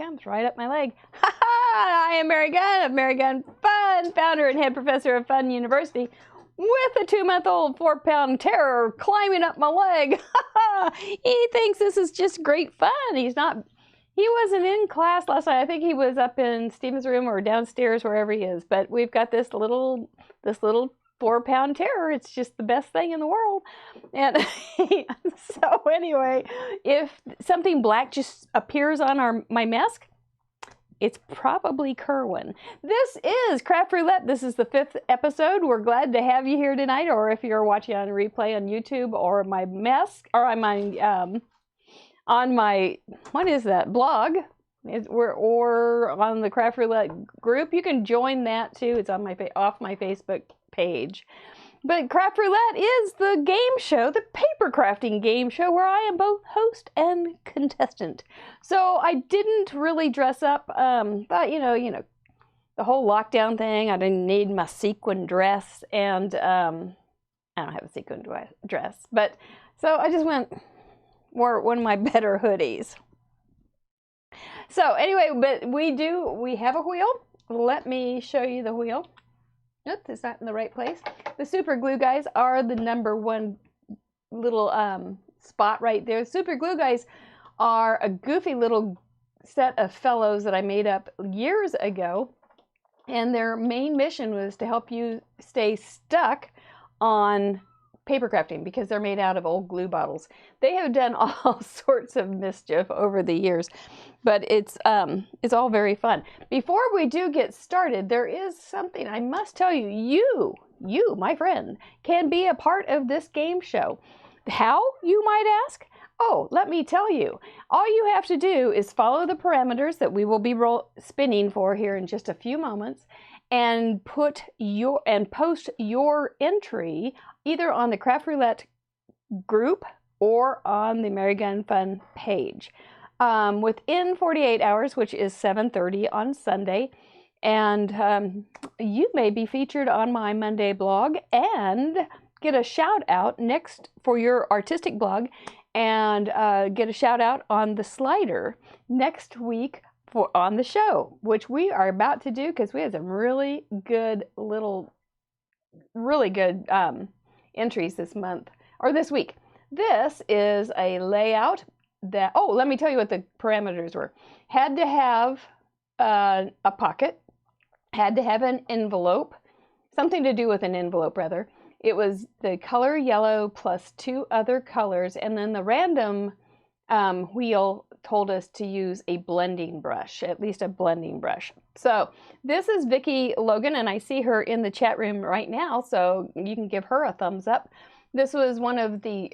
comes, right up my leg. Ha ha! I am Mary Gunn of Mary Gunn Fun, founder and head professor of Fun University, with a 2-month-old 4-pound terror climbing up my leg. He thinks this is just great fun. He wasn't in class last night. I think he was up in Stephen's room or downstairs, wherever he is. But we've got this little 4-pound terror. It's just the best thing in the world. And so anyway, if something black just appears on my mask, it's probably Kerwin. This is Craft Roulette. This is the 5th episode. We're glad to have you here tonight, or if you're watching on a replay on YouTube or my mask, or on my what is that, blog, or on the Craft Roulette group. You can join that too. It's on off my Facebook page. But Craft Roulette is the game show, the paper crafting game show, where I am both host and contestant. So I didn't really dress up. But you know, the whole lockdown thing. I didn't need my sequin dress, and I don't have a sequin dress. But so I just wore one of my better hoodies. So anyway, but we have a wheel. Let me show you the wheel. Nope, it's not in the right place. The super glue guys are the #1 little spot right there. Super glue guys are a goofy little set of fellows that I made up years ago, and their main mission was to help you stay stuck on paper crafting, because they're made out of old glue bottles. They have done all sorts of mischief over the years, but it's all very fun. Before we do get started, there is something I must tell you. You, my friend, can be a part of this game show. How, you might ask? Oh, let me tell you. All you have to do is follow the parameters that we will be spinning for here in just a few moments, and post your entry either on the Craft Roulette group or on the Mary Gunn Fun page within 48 hours, which is 7:30 on Sunday. And you may be featured on my Monday blog and get a shout out next for your artistic blog, and get a shout out on the slider next week on the show, which we are about to do, because we had some really good entries this month, or this week. This is a layout that, let me tell you what the parameters were. Had to have a pocket, had to have an envelope, something to do with an envelope rather. It was the color yellow plus 2 other colors, and then the random wheel told us to use a blending brush, at least a blending brush. So this is Vicki Logan, and I see her in the chat room right now, so you can give her a thumbs up. This was one of the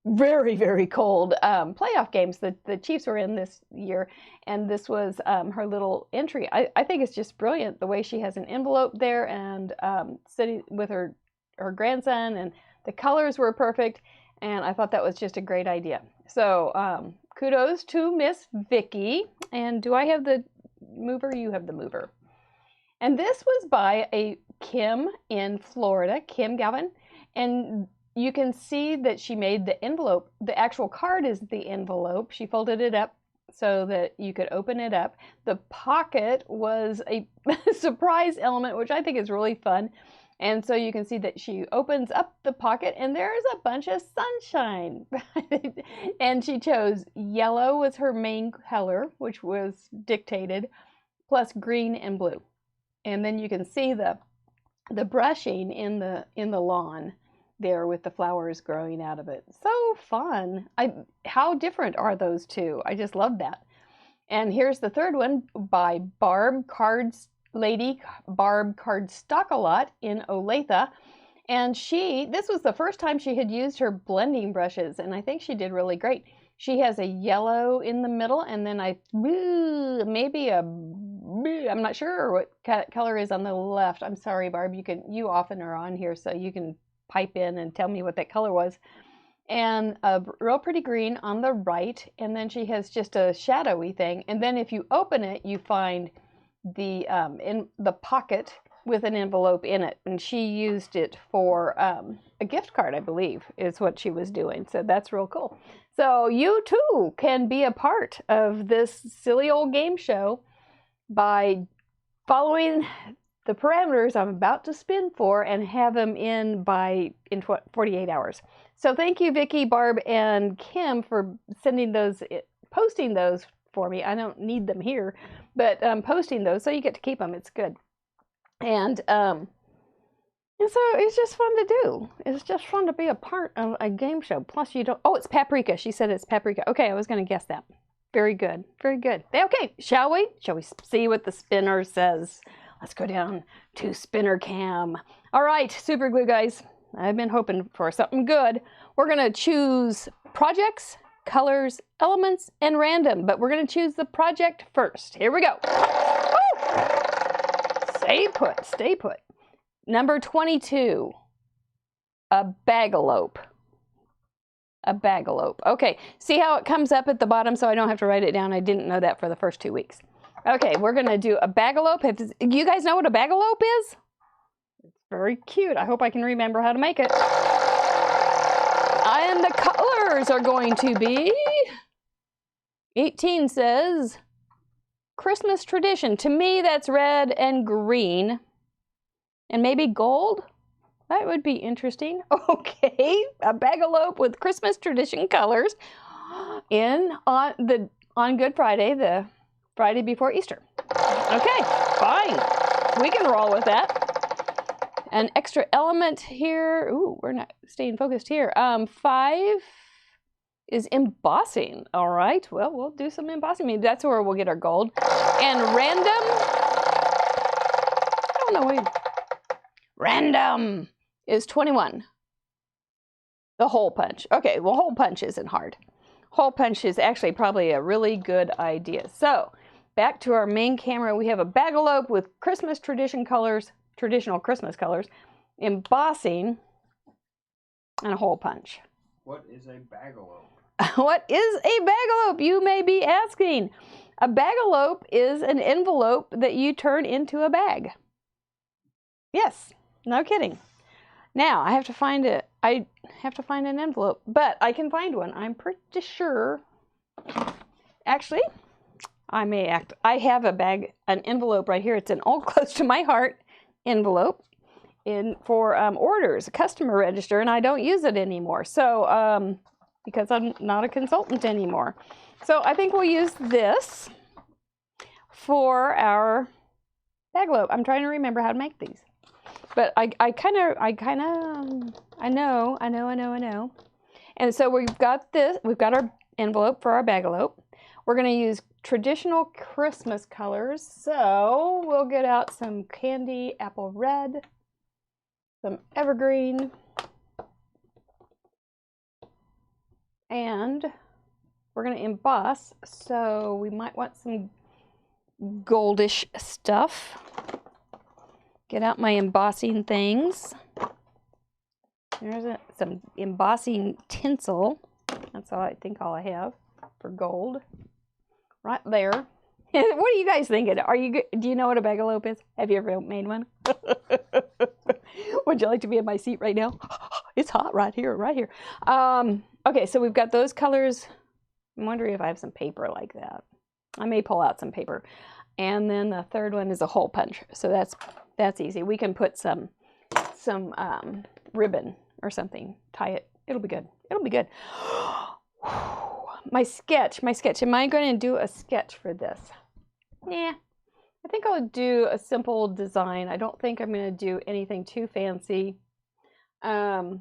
very, very cold playoff games that the Chiefs were in this year, and this was her little entry. I think it's just brilliant the way she has an envelope there, and sitting with her grandson, and the colors were perfect, and I thought that was just a great idea. So kudos to Miss Vicki. And do I have the mover? You have the mover. And this was by a Kim in Florida, Kim Galvin. And you can see that she made the envelope. The actual card is the envelope. She folded it up so that you could open it up. The pocket was a surprise element, which I think is really fun. And so you can see that she opens up the pocket, and there's a bunch of sunshine. And she chose yellow was her main color, which was dictated, plus green and blue. And then you can see the brushing in the lawn there with the flowers growing out of it. So fun. How different are those two? I just love that. And here's the third one by Lady Barb Cardstockalot in Olathe. And this was the first time she had used her blending brushes, and I think she did really great. She has a yellow in the middle, and then I'm not sure what color is on the left. I'm sorry, Barb. You often are on here, so you can pipe in and tell me what that color was. And a real pretty green on the right, and then she has just a shadowy thing. And then if you open it, you find in the pocket with an envelope in it, and she used it for a gift card, I believe, is what she was doing. So that's real cool. So you too can be a part of this silly old game show by following the parameters I'm about to spin for and have them in 48 hours. So thank you, Vicki, Barb, and Kim for sending those, posting those for me. I don't need them here, but posting those so you get to keep them. It's good. And so it's just fun to do. It's just fun to be a part of a game show. Plus you don't, oh, it's paprika. She said it's paprika. Okay, I was going to guess that. Very good. Very good. Okay, shall we? Shall we see what the spinner says? Let's go down to spinner cam. All right, super glue guys. I've been hoping for something good. We're going to choose projects, colors, elements, and random, but we're going to choose the project first. Here we go. Woo! Stay put, stay put. Number 22, a bagalope. A bagalope. Okay, see how it comes up at the bottom so I don't have to write it down. I didn't know that for the first 2 weeks. Okay, we're going to do a bagalope. You guys know what a bagalope is? It's very cute. I hope I can remember how to make it. And the colors are going to be, 18 says, Christmas tradition. To me, that's red and green. And maybe gold? That would be interesting. Okay, a bagalope with Christmas tradition colors on Good Friday, the Friday before Easter. Okay, fine. We can roll with that. An extra element here. Ooh, we're not staying focused here. 5 is embossing. All right, well, we'll do some embossing. Maybe that's where we'll get our gold. And random. I don't know. Wait. Random is 21. The hole punch. Okay, well, hole punch isn't hard. Hole punch is actually probably a really good idea. So back to our main camera, we have a bagalope with Christmas tradition colors, traditional Christmas colors, embossing, and a hole punch. What is a bagalope? What is a bagalope, you may be asking? A bagalope is an envelope that you turn into a bag. Yes, no kidding. Now I have to find it. I have to find an envelope, but I can find one. I'm pretty sure. Actually, I have an envelope right here. It's an old close to my heart envelope for orders, a customer register, and I don't use it anymore. So because I'm not a consultant anymore. So I think we'll use this for our bagalope. I'm trying to remember how to make these. But I know. And so we've got our envelope for our bagalope. We're going to use traditional Christmas colors. So we'll get out some candy apple red, some evergreen, and we're going to emboss. So we might want some goldish stuff. Get out my embossing things. There's some embossing tinsel. That's all I have for gold. Right there. What are you guys thinking? Do you know what a bagalope is? Have you ever made one? Would you like to be in my seat right now? It's hot right here, right here. Okay, so we've got those colors. I'm wondering if I have some paper like that. I may pull out some paper. And then the third one is a hole punch. So that's easy. We can put some ribbon or something. Tie it. It'll be good. It'll be good. My sketch. Am I going to do a sketch for this? Nah. I think I'll do a simple design. I don't think I'm going to do anything too fancy. I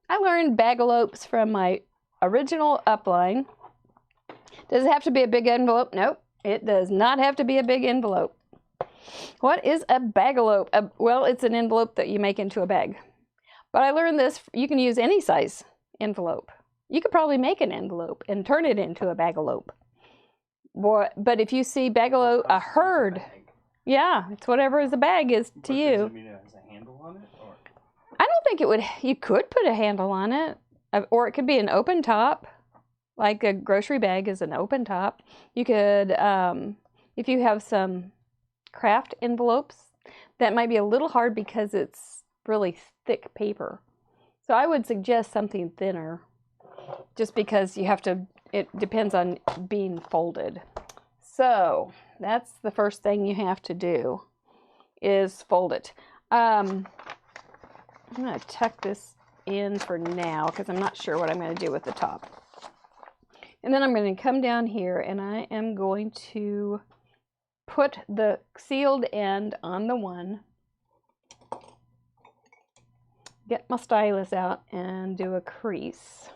learned bagalopes from my original upline. Does it have to be a big envelope? Nope. It does not have to be a big envelope. What is a bagalope? Well, it's an envelope that you make into a bag. But I learned this, you can use any size envelope. You could probably make an envelope and turn it into a bagalope. But if you see bagalope, a herd, yeah, it's whatever the bag is to you. Does it mean it has a handle on it? Or? I don't think it would. You could put a handle on it, or it could be an open top. Like a grocery bag is an open top. You could, if you have some craft envelopes, that might be a little hard because it's really thick paper. So I would suggest something thinner, just because you have to, it depends on being folded. So that's the first thing you have to do, is fold it. I'm going to tuck this in for now because I'm not sure what I'm going to do with the top. And then I'm going to come down here and I am going to put the sealed end on the one, get my stylus out and do a crease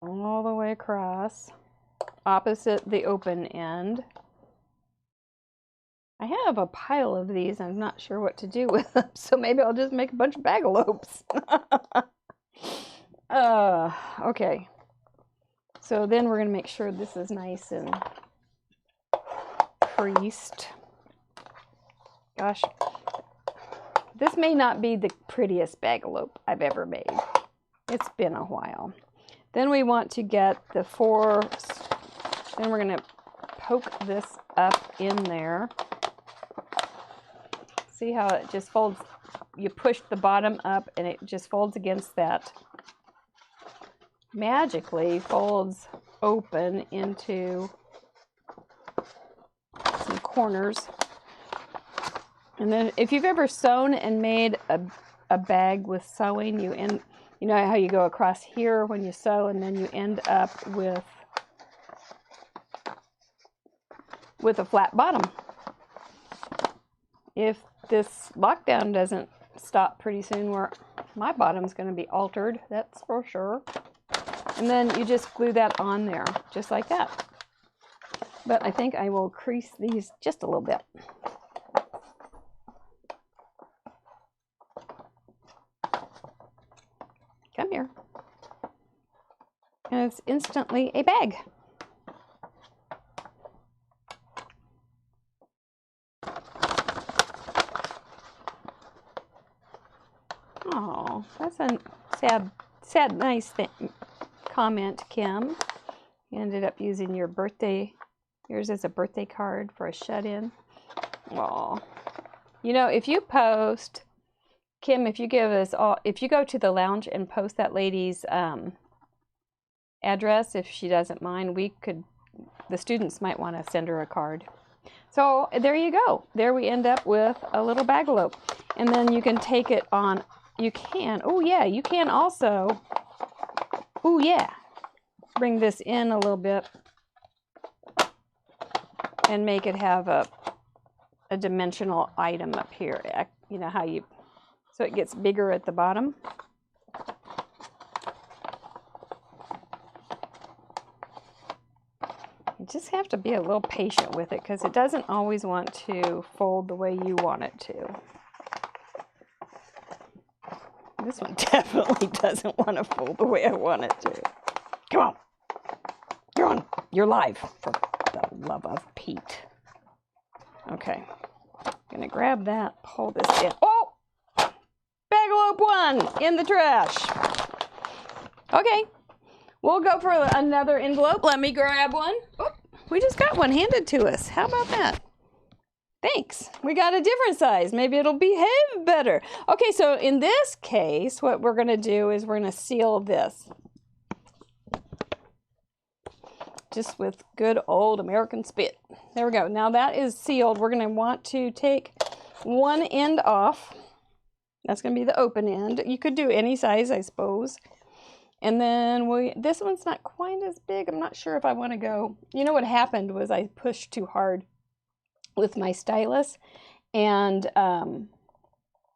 all the way across, opposite the open end. I have a pile of these. I'm not sure what to do with them, so maybe I'll just make a bunch of bagalopes. Okay. So then we're going to make sure this is nice and creased. Gosh, this may not be the prettiest bagalope I've ever made. It's been a while. Then we want to get the then we're going to poke this up in there. See how it just folds? You push the bottom up and it just folds against that. Magically folds open into some corners. And then if you've ever sewn and made a bag with sewing, you know how you go across here when you sew and then you end up with a flat bottom. If this lockdown doesn't stop pretty soon, where my bottom's going to be altered, that's for sure. And then you just glue that on there, just like that. But I think I will crease these just a little bit. Come here. And it's instantly a bag. Oh, that's a sad, nice comment, Kim. You ended up using yours as a birthday card for a shut-in. Oh, you know, if you post, Kim, if you go to the lounge and post that lady's address, if she doesn't mind, the students might want to send her a card. So there you go. There we end up with a little bagalope. And then you can take it on. You can also, bring this in a little bit and make it have a dimensional item up here. You know how so it gets bigger at the bottom. You just have to be a little patient with it because it doesn't always want to fold the way you want it to. This one definitely doesn't want to fold the way I want it to. Come on. You're on. You're live, for the love of Pete. Okay. I'm going to grab that, pull this in. Oh! Bagalope 1 in the trash. Okay. We'll go for another envelope. Let me grab one. Oh, we just got one handed to us. How about that? Thanks. We got a different size. Maybe it'll behave better. Okay, so in this case, what we're going to do is we're going to seal this. Just with good old American spit. There we go. Now that is sealed. We're going to want to take one end off. That's going to be the open end. You could do any size, I suppose. And then this one's not quite as big. I'm not sure if I want to go. You know what happened was I pushed too hard with my stylus, and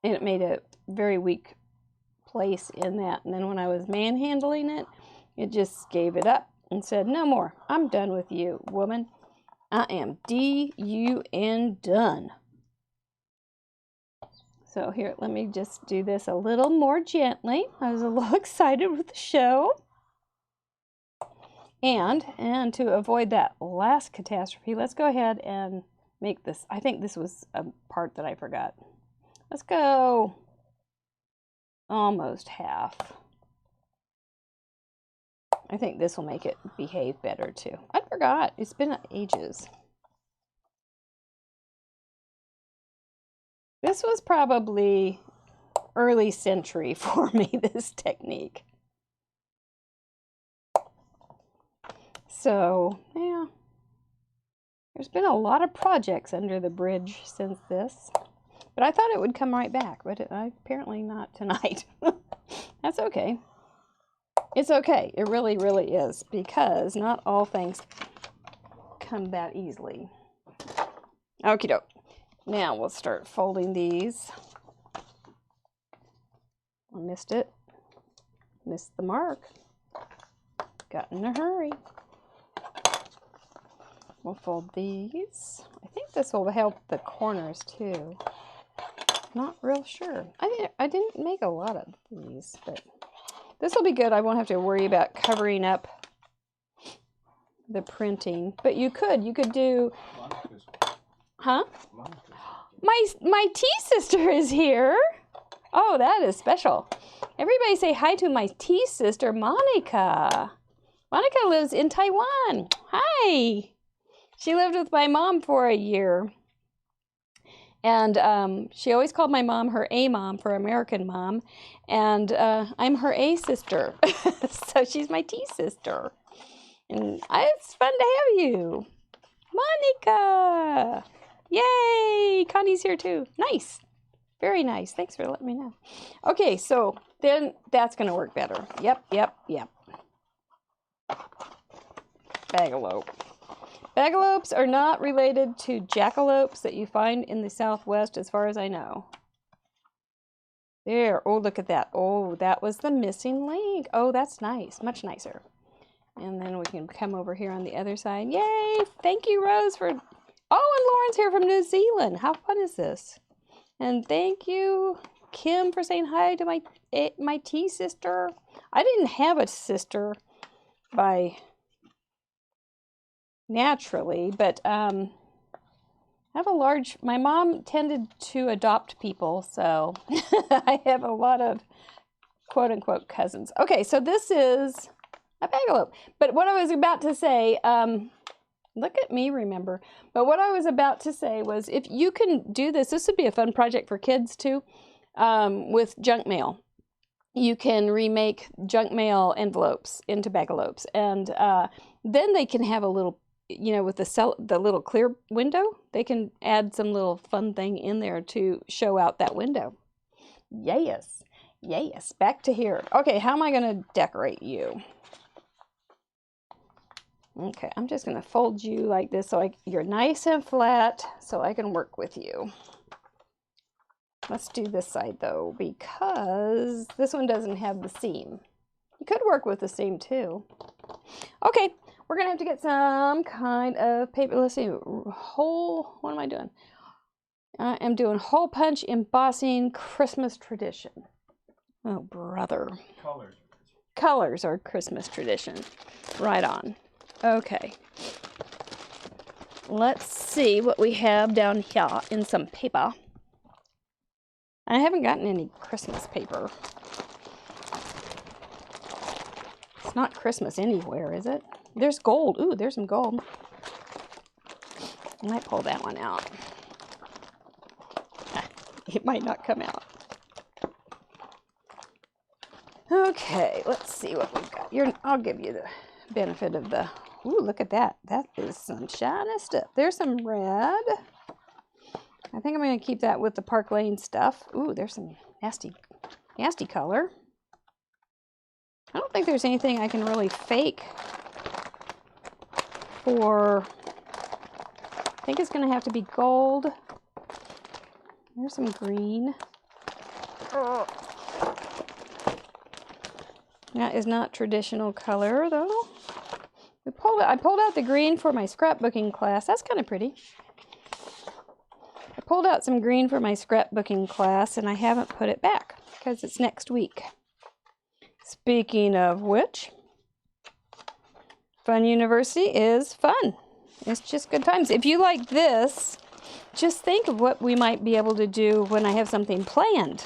it made a very weak place in that. And then when I was manhandling it, it just gave it up and said, no more. I'm done with you, woman. I am D-U-N done. So here, let me just do this a little more gently. I was a little excited with the show. And to avoid that last catastrophe, let's go ahead and make this. I think this was a part that I forgot. Let's go almost half. I think this will make it behave better too. I forgot. It's been ages. This was probably early century for me, this technique. So, yeah. There's been a lot of projects under the bridge since this. But I thought it would come right back, but apparently not tonight. That's okay. It's okay. It really, really is, because not all things come that easily. Okie doke. Now we'll start folding these. I missed it. Missed the mark. Got in a hurry. We'll fold these. I think this will help the corners too. Not real sure. I didn't make a lot of these, but this will be good. I won't have to worry about covering up the printing. But you could do, huh? My tea sister is here. Oh, that is special. Everybody say hi to my tea sister, Monica. Monica lives in Taiwan. Hi. She lived with my mom for a year. And she always called my mom her A mom for American mom. And I'm her A sister. So she's my T sister. And it's fun to have you. Monica! Yay! Connie's here too. Nice. Very nice. Thanks for letting me know. Okay, so then that's going to work better. Yep. Bagalope. Bagalopes are not related to jackalopes that you find in the Southwest, as far as I know. There. Oh, look at that. Oh, that was the missing link. Oh, that's nice. Much nicer. And then we can come over here on the other side. Yay! Thank you, Rose, for... Oh, and Lauren's here from New Zealand. How fun is this? And thank you, Kim, for saying hi to my tea sister. I didn't have a sister by... naturally, but I have a large, my mom tended to adopt people, so I have a lot of quote-unquote cousins. Okay, so this is a bagalope, but what I was about to say, look at me remember, but what I was about to say was, if you can do this would be a fun project for kids too, with junk mail. You can remake junk mail envelopes into bagalopes, and then they can have a little, you know, with the little clear window, they can add some little fun thing in there to show out that window. Yes. Back to here. Okay, how am I going to decorate you? Okay, I'm just going to fold you like this so you're nice and flat so I can work with you. Let's do this side though, because this one doesn't have the seam. You could work with the seam too. Okay. We're going to have to get some kind of paper. Let's see. What am I doing? I am doing hole punch embossing Christmas tradition. Oh, brother. Colors are Christmas tradition. Right on. Okay. Let's see what we have down here in some paper. I haven't gotten any Christmas paper. It's not Christmas anywhere, is it? There's gold. Ooh, there's some gold. I might pull that one out. It might not come out. Okay, let's see what we've got. I'll give you the benefit of the... Ooh, look at that. That is some shiny stuff. There's some red. I think I'm going to keep that with the Park Lane stuff. Ooh, there's some nasty color. I don't think there's anything I can really fake. I think it's going to have to be gold. There's some green. That is not traditional color though. I pulled out the green for my scrapbooking class. That's kind of pretty. I pulled out some green for my scrapbooking class and I haven't put it back because it's next week. Speaking of which, Fun University is fun. It's just good times. If you like this, just think of what we might be able to do when I have something planned.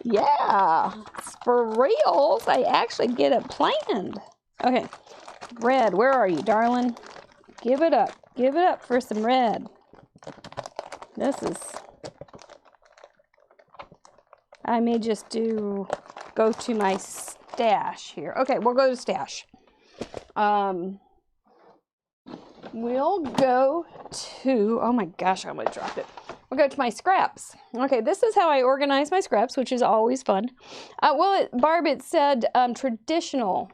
Yeah, for reals, I actually get it planned. Okay, red, where are you, darling? Give it up for some red. This is, I may just go to my stash here. Okay, we'll go to stash. We'll go to, oh my gosh, I almost dropped it. We'll go to my scraps. Okay, this is how I organize my scraps, which is always fun. Barb, it said traditional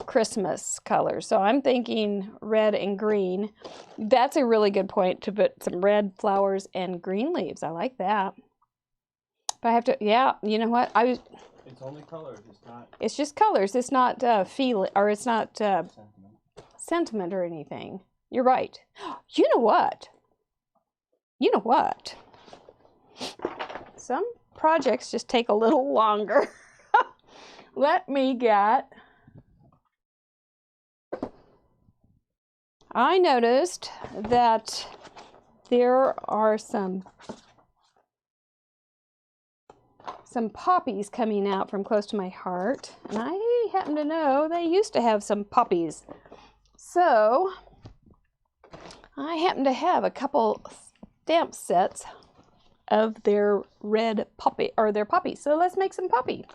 Christmas colors. So I'm thinking red and green. That's a really good point, to put some red flowers and green leaves. I like that. But I have to, yeah, you know what? It's only colors, it's not... It's just colors. It's not feeling, or it's not sentiment. Sentiment or anything. You're right. You know what? You know what? Some projects just take a little longer. Let me get... I noticed that there are some poppies coming out from close to my heart, and I happen to know they used to have some poppies. So I happen to have a couple stamp sets of their red poppy, or their poppies. So let's make some poppy.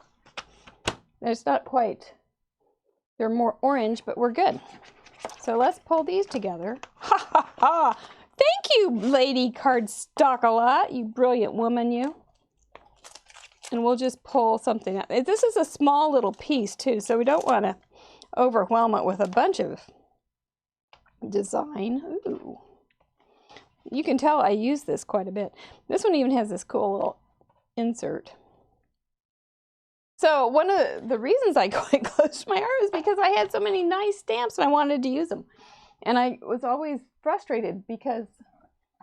There's not quite, they're more orange, but we're good. So let's pull these together. Ha ha ha! Thank you, Lady Cardstock-a-lot, you brilliant woman, you. And we'll just pull something out. This is a small little piece too, so we don't want to overwhelm it with a bunch of design. Ooh. You can tell I use this quite a bit. This one even has this cool little insert. So one of the reasons I quite close to my heart is because I had so many nice stamps and I wanted to use them. And I was always frustrated because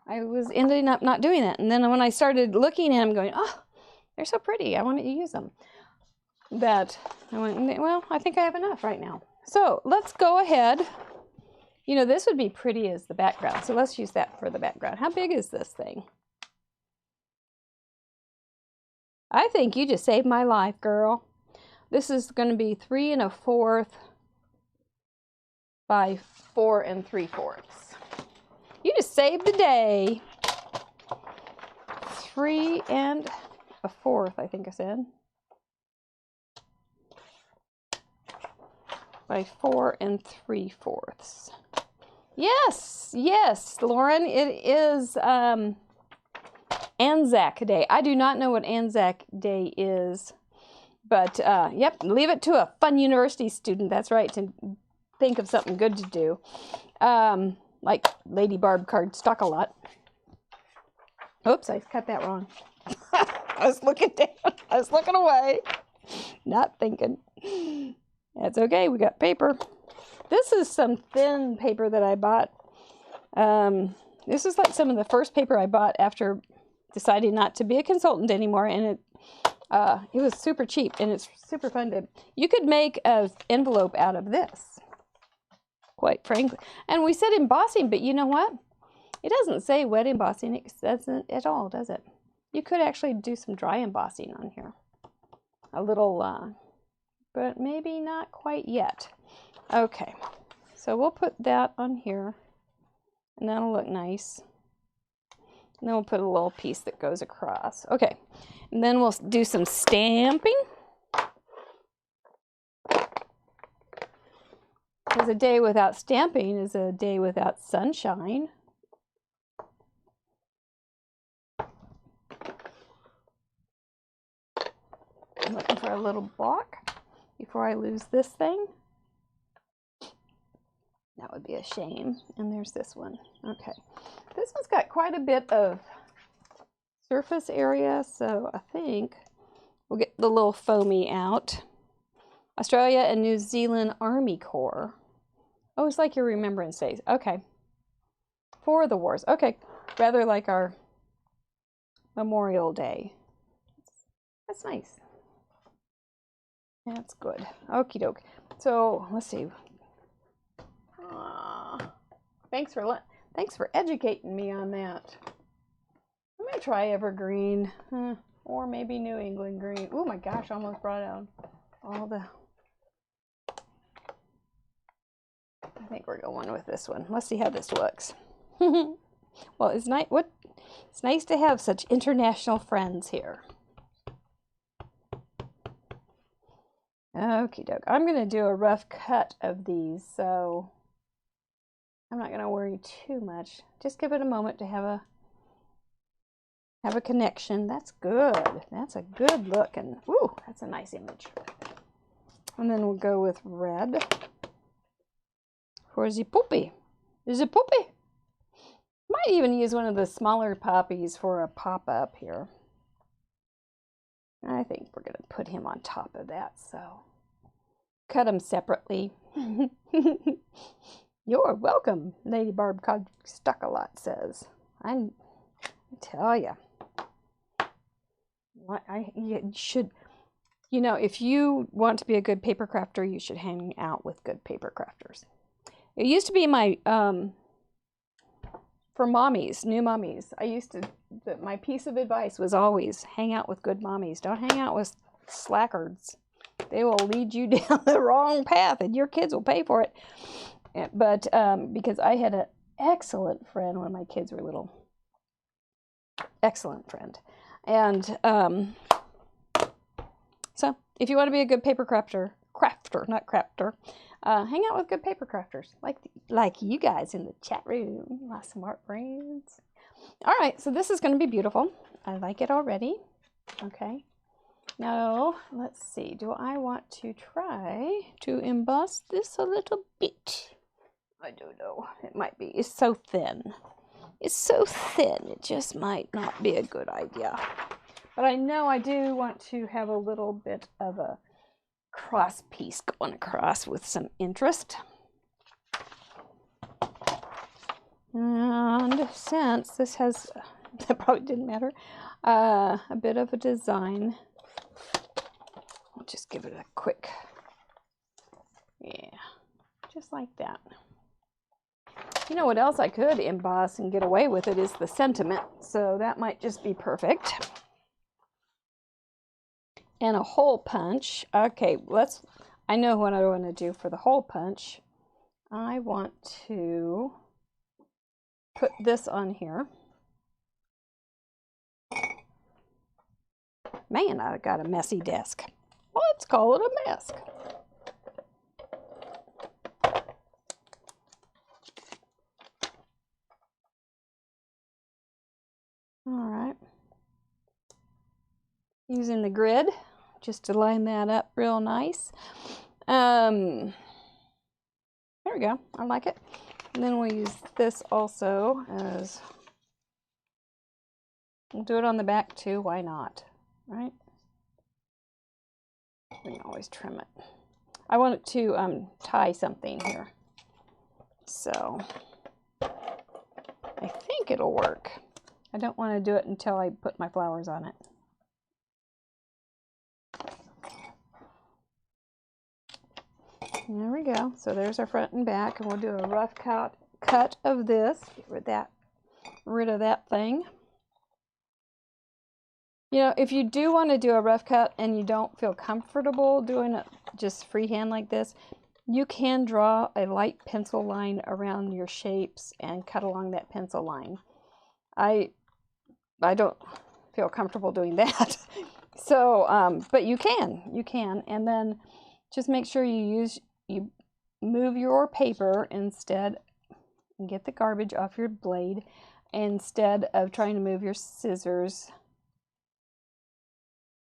I was ending up not doing that. And then when I started looking at them going, oh, they're so pretty, I wanted to use them. That I went, well, I think I have enough right now. So let's go ahead. You know, this would be pretty as the background. So let's use that for the background. How big is this thing? I think you just saved my life, girl. This is going to be 3 1/4 by 4 3/4. You just saved the day. 3 1/4, I think I said. By 4 3/4. Yes, yes, Lauren, it is Anzac Day. I do not know what Anzac Day is, but yep, leave it to a fun university student. That's right, to think of something good to do, like Lady Barb Cardstock-a-lot. Oops, I cut that wrong. I was looking down. I was looking away, not thinking. That's okay. We got paper. This is some thin paper that I bought. This is like some of the first paper I bought after deciding not to be a consultant anymore, and it was super cheap and it's super fun to. You could make an envelope out of this, quite frankly. And we said embossing, but you know what? It doesn't say wet embossing. It doesn't at all, does it? You could actually do some dry embossing on here, a little, but maybe not quite yet. Okay, so we'll put that on here, and that'll look nice. And then we'll put a little piece that goes across. Okay, and then we'll do some stamping. Because a day without stamping is a day without sunshine. I'm looking for a little block before I lose this thing. That would be a shame. And there's this one. Okay. This one's got quite a bit of surface area, so I think we'll get the little foamy out. Australia and New Zealand Army Corps. Oh, it's like your Remembrance Days. Okay. For the wars. Okay. Rather like our Memorial Day. That's nice. That's good. Okie doke. So let's see. Thanks for educating me on that. I'm gonna try Evergreen, or maybe New England Green. Oh my gosh! I almost brought out all the. I think we're going with this one. Let's see how this looks. Well, it's nice. What It's nice to have such international friends here. Okie doke. I'm going to do a rough cut of these, so I'm not going to worry too much. Just give it a moment to have a connection. That's good. That's a good look, and woo, that's a nice image. And then we'll go with red for the poppy. Is it poppy? Might even use one of the smaller poppies for a pop-up here. I think we're going to put him on top of that, so cut them separately. You're welcome, Lady Barb Stuck-a-Lot says. I tell you. You should, you know, if you want to be a good paper crafter, you should hang out with good paper crafters. It used to be my, for mommies, new mommies, my piece of advice was always hang out with good mommies. Don't hang out with slackers. They will lead you down the wrong path and your kids will pay for it. But because I had an excellent friend when my kids were little. Excellent friend. And so if you want to be a good paper crafter, not crafter, hang out with good paper crafters like you guys in the chat room, my smart friends. All right, so this is going to be beautiful. I like it already. Okay. Now, let's see. Do I want to try to emboss this a little bit? I don't know. It might be. It's so thin. It's so thin. It just might not be a good idea. But I know I do want to have a little bit of a cross piece going across with some interest. And since this has, that probably didn't matter, a bit of a design, I'll just give it a quick, yeah, just like that. You know what else I could emboss and get away with it is the sentiment, so that might just be perfect. And a hole punch. Okay, I know what I want to do for the hole punch. I want to put this on here. Man, I got a messy desk. Let's call it a mess. All right. Using the grid just to line that up real nice. There we go. I like it. And then we'll use this also as, we'll do it on the back too. Why not? Right? We can always trim it. I want it to tie something here. So I think it'll work. I don't want to do it until I put my flowers on it. There we go. So there's our front and back, and we'll do a rough cut of this. Get rid of that thing. You know, if you do want to do a rough cut and you don't feel comfortable doing it just freehand like this, you can draw a light pencil line around your shapes and cut along that pencil line. I don't feel comfortable doing that. So, but you can, and then just make sure you move your paper instead, and get the garbage off your blade instead of trying to move your scissors.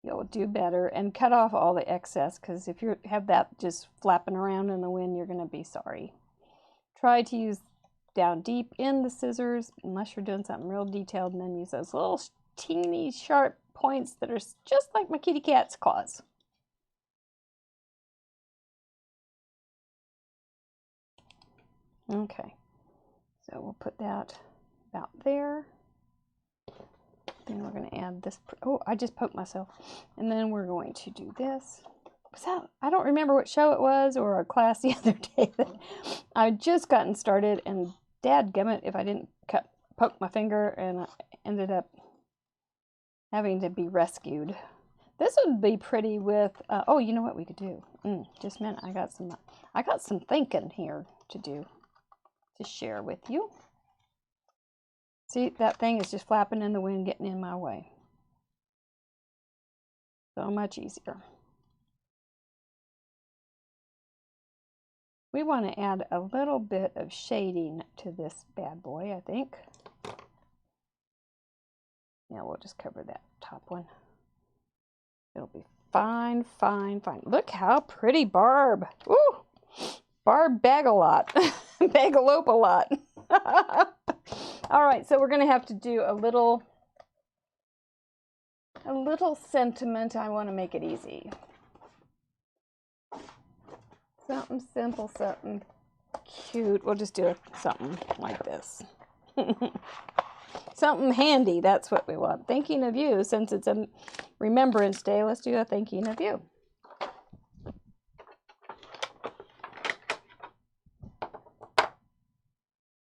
You'll do better, and cut off all the excess, because if you have that just flapping around in the wind, you're going to be sorry. Try to use down deep in the scissors, unless you're doing something real detailed, and then use those little teeny sharp points that are just like my kitty cat's claws. Okay, so we'll put that about there. Then we're going to add this. Oh, I just poked myself. And then we're going to do this. I don't remember what show it was or a class the other day that I had just gotten started, and dadgummit if I didn't poke my finger, and I ended up having to be rescued. This would be pretty with, oh, you know what we could do? Just a minute, I got some thinking here to do, to share with you. See, that thing is just flapping in the wind, getting in my way. So much easier. We want to add a little bit of shading to this bad boy, I think. Yeah, we'll just cover that top one. It'll be fine, fine, fine. Look how pretty Barb. Woo! Barb Bag-a-lot. Bag-a-lope-a-lot. All right, so we're going to have to do a little sentiment. I want to make it easy. Something simple, something cute. We'll just do something like this. Something handy, that's what we want. Thinking of you, since it's a Remembrance Day, let's do a thinking of you.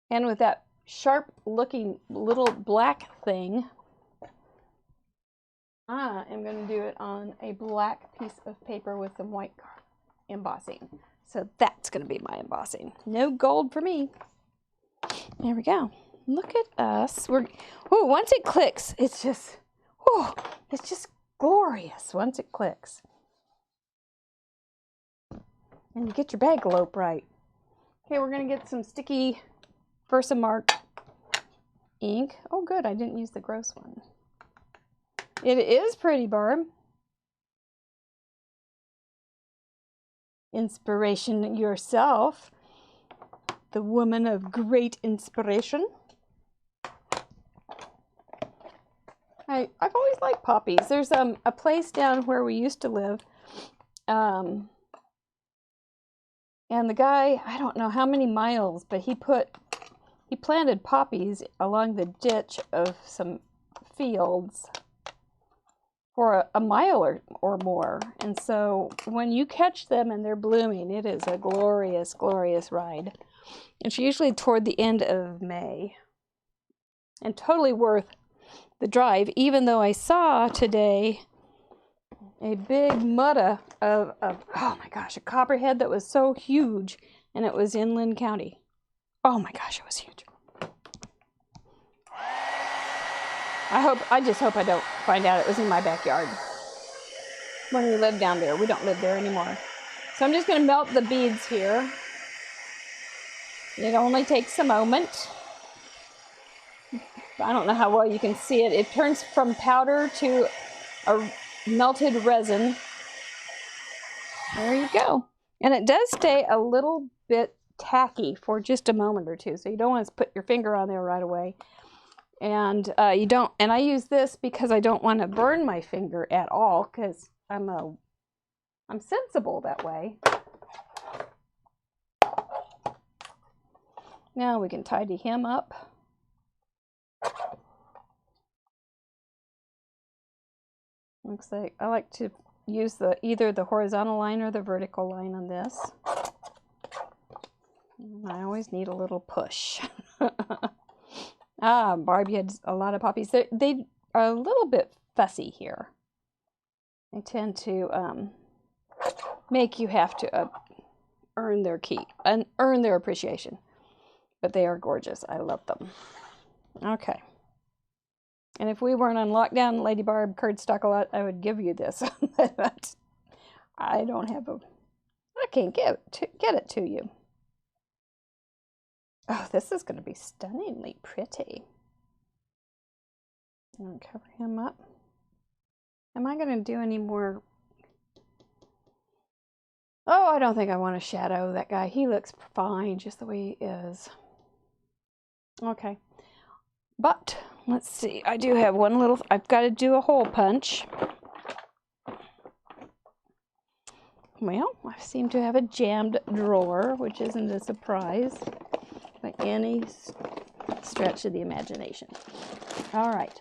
And with that sharp looking little black thing, I am going to do it on a black piece of paper with some white embossing. So that's going to be my embossing. No gold for me. There we go. Look at us. Once it clicks, it's just glorious once it clicks. And you get your Bag-a-lope right. Okay, we're going to get some sticky Versamark ink. Oh, good. I didn't use the gross one. It is pretty, Barb. Inspiration yourself. The woman of great inspiration. I've always liked poppies. There's a place down where we used to live. And the guy, I don't know how many miles, but he planted poppies along the ditch of some fields for a mile or more. And so when you catch them and they're blooming, it is a glorious, glorious ride. It's usually toward the end of May. And totally worth the drive, even though I saw today a big mutta of oh my gosh, a copperhead that was so huge, and it was in Linn County. Oh my gosh, it was huge. I just hope I don't find out it was in my backyard when we lived down there. We don't live there anymore. So I'm just going to melt the beads here. It only takes a moment. I don't know how well you can see it. It turns from powder to a melted resin. There you go. And it does stay a little bit tacky for just a moment or two. So you don't want to put your finger on there right away. And you don't, and I use this because I don't want to burn my finger at all, because I'm sensible that way. Now we can tidy him up. Looks like I like to use either the horizontal line or the vertical line on this. And I always need a little push. Barbie had a lot of poppies. They are a little bit fussy here. They tend to make you have to earn their keep and earn their appreciation. But they are gorgeous. I love them. Okay. And if we weren't on lockdown, Lady Barb cardstock a lot, I would give you this. But I don't have I can't get it to you. Oh, this is going to be stunningly pretty. I'm going to cover him up. Am I going to do any more? Oh, I don't think I want to shadow that guy. He looks fine just the way he is. Okay. But, let's see. I do have one little... I've got to do a hole punch. Well, I seem to have a jammed drawer, which isn't a surprise by any stretch of the imagination. All right.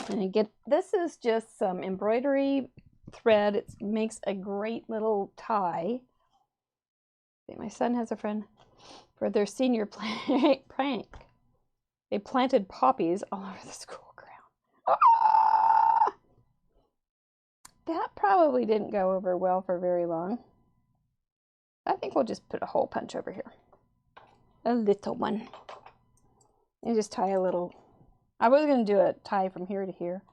And this is just some embroidery thread. It makes a great little tie. My son has a friend for their senior prank. They planted poppies all over the school ground. Ah! That probably didn't go over well for very long. I think we'll just put a hole punch over here. A little one. And just tie a little. I was going to do a tie from here to here,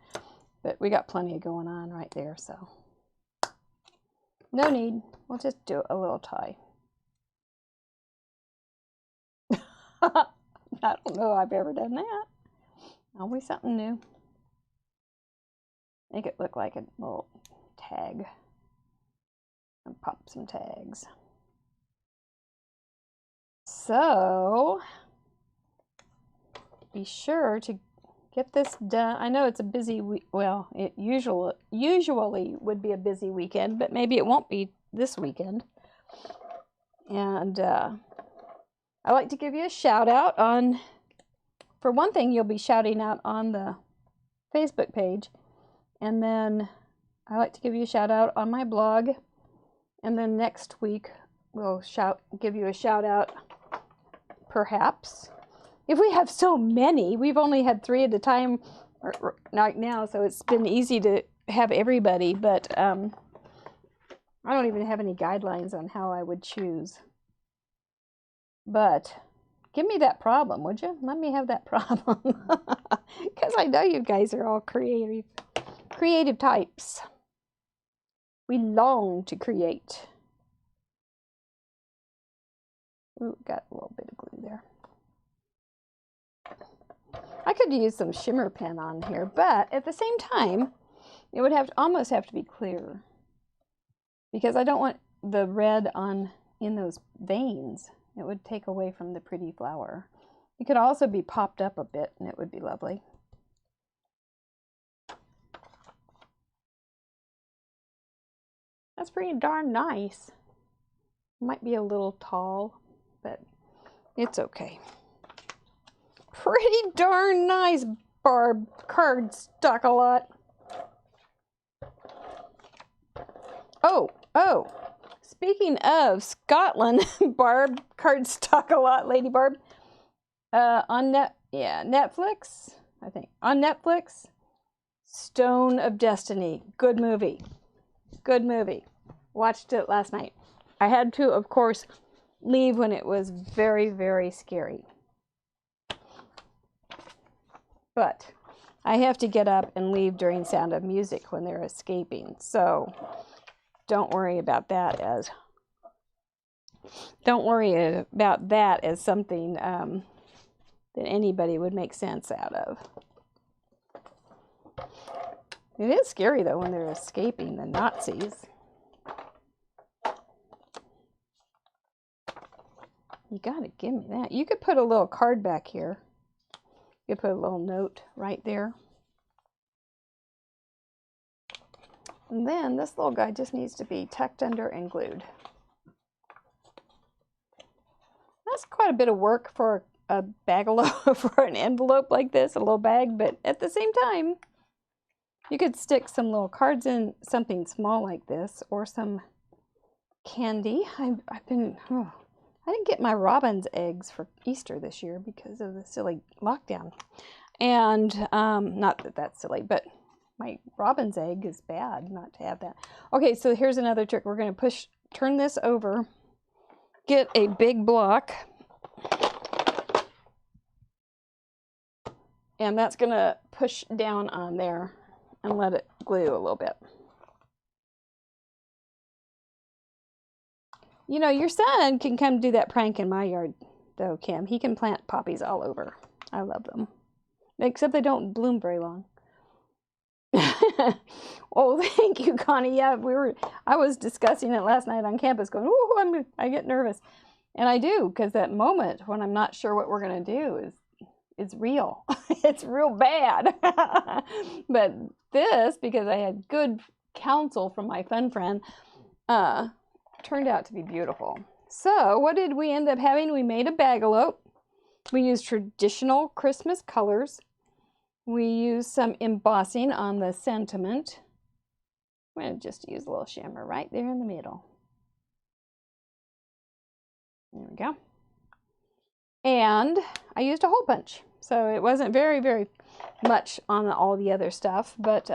but we got plenty going on right there, so no need. We'll just do a little tie. I don't know if I've ever done that. Always something new. Make it look like a little tag. And pop some tags. So be sure to get this done. I know it's a busy week. Well, it usually would be a busy weekend, but maybe it won't be this weekend. And I like to give you a shout out on, for one thing, you'll be shouting out on the Facebook page. And then I like to give you a shout out on my blog. And then next week we'll give you a shout out, perhaps. If we have so many, we've only had 3 at a time right now, so it's been easy to have everybody, but I don't even have any guidelines on how I would choose. But give me that problem, would you? Let me have that problem. Because I know you guys are all creative types. We long to create. Ooh, got a little bit of glue there. I could use some shimmer pen on here, but at the same time, it would almost have to be clear, because I don't want the red in those veins. It would take away from the pretty flower. It could also be popped up a bit, and it would be lovely. That's pretty darn nice. Might be a little tall, but it's okay. Pretty darn nice, Barb Cardstock-A-Lot. Oh, speaking of Scotland, Barb Cardstock-A-Lot, Lady Barb, on Netflix, I think. On Netflix, Stone of Destiny. Good movie. Good movie. Watched it last night. I had to, of course, leave when it was very, very scary. But I have to get up and leave during Sound of Music when they're escaping. So don't worry about that as something that anybody would make sense out of. It is scary though when they're escaping the Nazis. You gotta give me that. You could put a little card back here. You could put a little note right there. And then this little guy just needs to be tucked under and glued. That's quite a bit of work for a bagalope, for an envelope like this, a little bag, but at the same time, you could stick some little cards in something small like this, or some candy. I didn't get my robin's eggs for Easter this year because of the silly lockdown. And not that that's silly, but my robin's egg is bad not to have that. Okay, so here's another trick. We're going to turn this over, get a big block, and that's going to push down on there and let it glue a little bit. You know, your son can come do that prank in my yard, though, Kim. He can plant poppies all over. I love them. Except they don't bloom very long. Oh, thank you, Connie. Yeah, I was discussing it last night on campus, going, oh, I get nervous. And I do, because that moment when I'm not sure what we're going to do is real. It's real bad. But this, because I had good counsel from my fun friend, turned out to be beautiful. So what did we end up having? We made a bagalope. We used traditional Christmas colors. We used some embossing on the sentiment. I'm going to just use a little shimmer right there in the middle. There we go. And I used a hole punch. So it wasn't very, very much on all the other stuff, but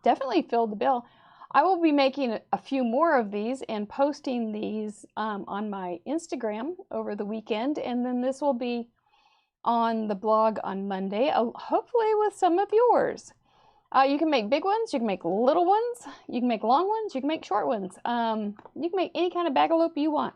definitely filled the bill. I will be making a few more of these and posting these on my Instagram over the weekend, and then this will be on the blog on Monday, hopefully with some of yours. You can make big ones, you can make little ones, you can make long ones, you can make short ones. You can make any kind of bagalope you want.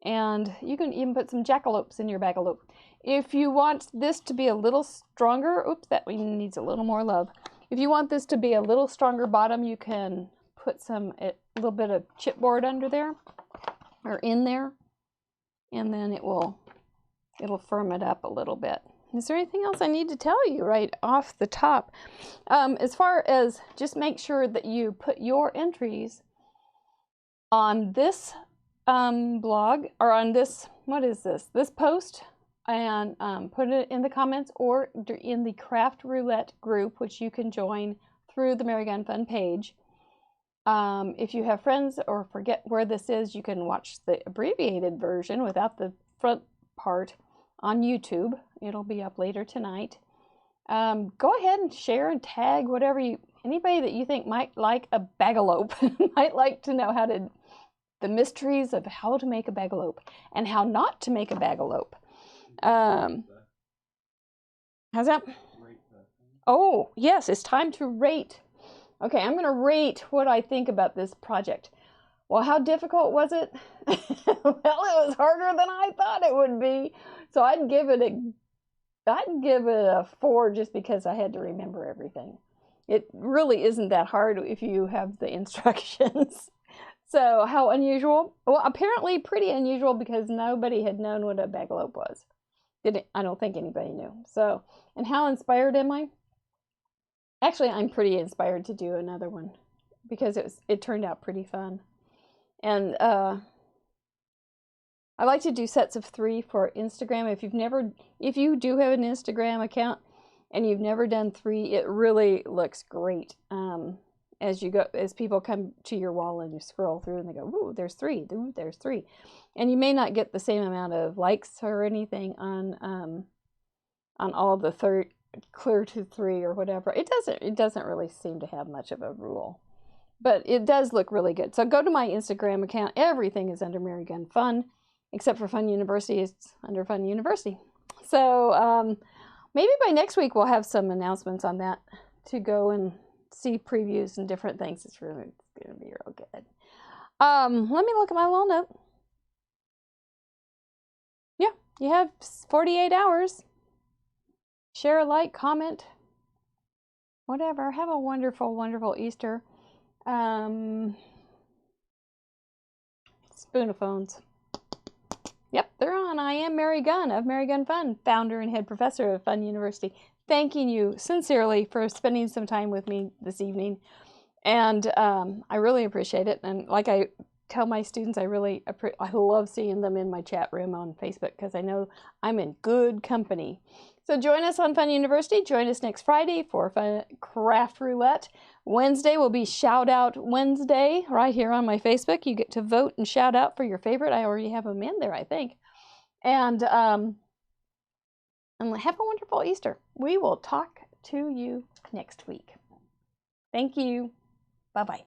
And you can even put some jackalopes in your bagalope. If you want this to be a little stronger, oops, that one needs a little more love. If you want this to be a little stronger bottom, you can put a little bit of chipboard under there, or in there, and then it'll firm it up a little bit. Is there anything else I need to tell you right off the top? As far as, just make sure that you put your entries on this blog, or on this, what is this post, and put it in the comments or in the Craft Roulette group, which you can join through the Mary Gunn Fun page. If you have friends or forget where this is, you can watch the abbreviated version without the front part on YouTube. It'll be up later tonight. Go ahead and share and tag anybody that you think might like a bagalope, might like to know the mysteries of how to make a bagalope and how not to make a bagalope. How's that? Oh, yes, it's time to rate. Okay, I'm going to rate what I think about this project. Well, how difficult was it? Well, it was harder than I thought it would be. So I'd give it a 4 just because I had to remember everything. It really isn't that hard if you have the instructions. So how unusual? Well, apparently pretty unusual because nobody had known what a bagalope was. I don't think anybody knew. So, and how inspired am I? Actually, I'm pretty inspired to do another one because it turned out pretty fun. And I like to do sets of 3 for Instagram. If you do have an Instagram account and you've never done 3, it really looks great. As people come to your wall and you scroll through and they go, ooh, there's 3, ooh, there's 3. And you may not get the same amount of likes or anything on all the clear to 3 or whatever. It doesn't really seem to have much of a rule. But it does look really good. So go to my Instagram account. Everything is under Mary Gunn Fun, except for Fun University. It's under Fun University. So maybe by next week we'll have some announcements on that to go and see previews and different things. It's going to be real good. Let me look at my little note. Yeah, you have 48 hours. Share, like, comment, whatever. Have a wonderful, wonderful Easter. Spoonophones. Yep, they're on. I am Mary Gunn of Mary Gunn Fun, founder and head professor of Fun University. Thanking you sincerely for spending some time with me this evening. And I really appreciate it. And like I tell my students, I love seeing them in my chat room on Facebook because I know I'm in good company. So join us on Fun University. Join us next Friday for Fun Craft Roulette. Wednesday will be Shout Out Wednesday right here on my Facebook. You get to vote and shout out for your favorite. I already have them in there, I think. And have a wonderful Easter. We will talk to you next week. Thank you. Bye-bye.